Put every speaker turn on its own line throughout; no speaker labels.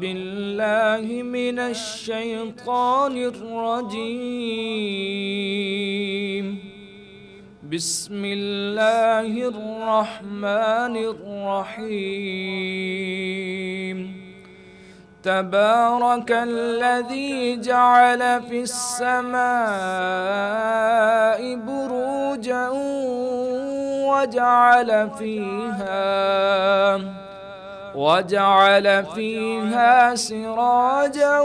بالله من الشيطان الرجيم. بسم الله الرحمن الرحيم. تبارك الذي جعل في السماء بروجا وجعل فيها سراجا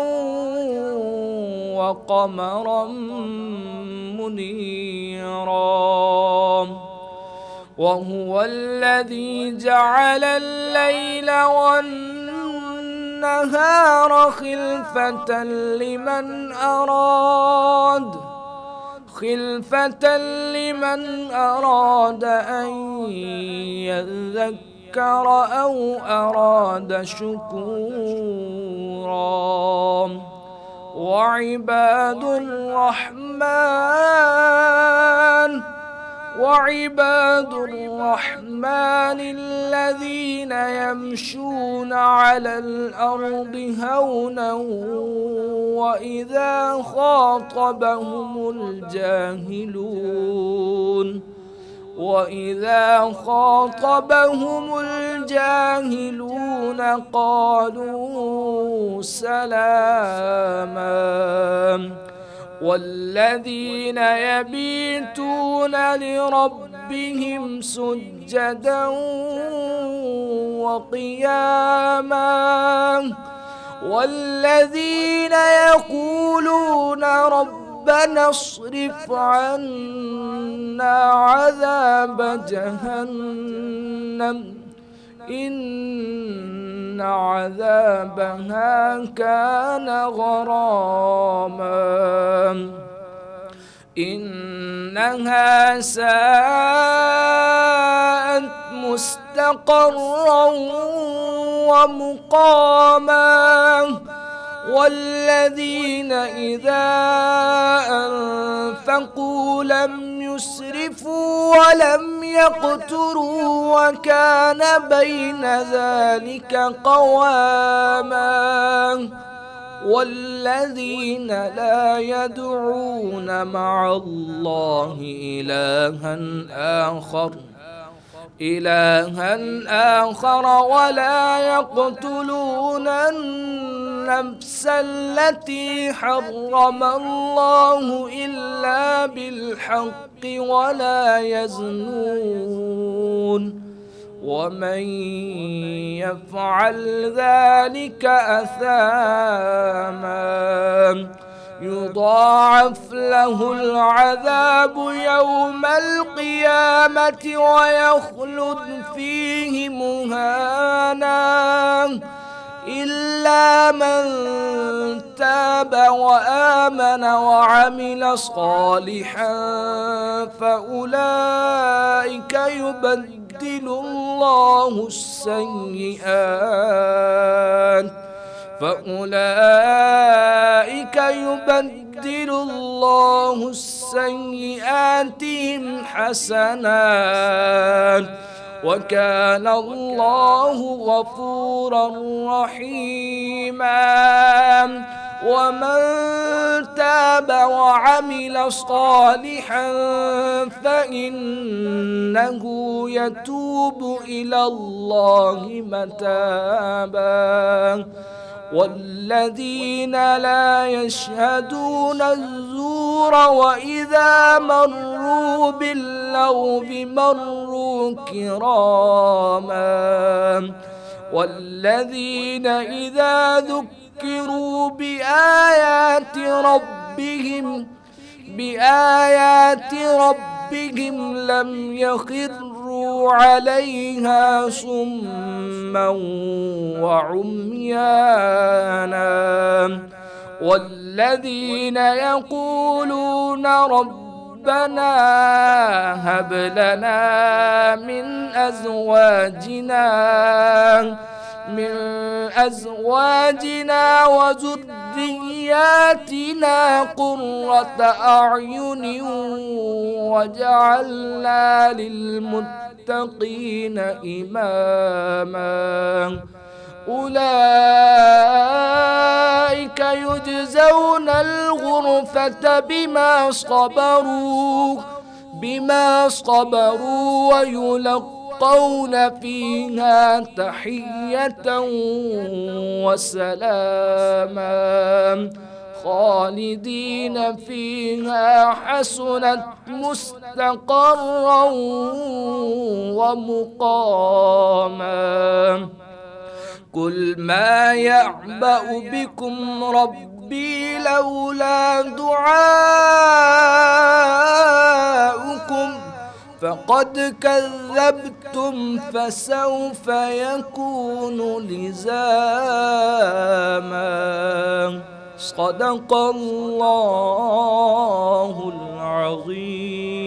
وقمرا منيرا. وهو الذي جعل الليل والنهار خلفة لمن أراد أن يذكر أو أراد شكورا. وعباد الرحمن الذين يمشون على الأرض هونا وإذا خاطبهم الجاهلون قالوا سلاما. والذين يبيتون لربهم سجدا وقياما. والذين يقولون ربنا اصرف عنا عذاب جهنم إن عذابها كان غراما إنها ساءت مستقرا ومقاما. والذين إذا أنفقوا لم يسرفوا ولم يقتروا وكان بين ذلك قواما. والذين لا يدعون مع الله إلها آخر ولا يقتلون النفس التي حرم الله إلا بالحق ولا يزنون. ومن يفعل ذلك أثاما يضاعف له العذاب يوم القيامة ويخلد فيه مهانا إلا من تاب وآمن وعمل صالحا فأولئك يبدل الله سيئاتهم حسنات وكان الله غفورا رحيما. ومن تاب وعمل صالحا فإنه يتوب إلى الله متابا. والذين لا يشهدون الزور وإذا مروا باللغو مروا كراما. والذين إذا ذكروا بآيات ربهم لم يخروا عليها صما وعميانا. والذين يقولون ربنا هب لنا من أزواجنا وذرياتنا قرة أعين وجعلنا للمتقين إماما. أولئك يجزون الغرفة بما صبروا ويلقون فيها تحية وسلاما خالدين فيها حسنت مستقرا ومقاما. قل ما يعبأ بكم ربي لولا دعاؤكم فقد كذبتم فسوف يكون لزاما. صدق الله العظيم.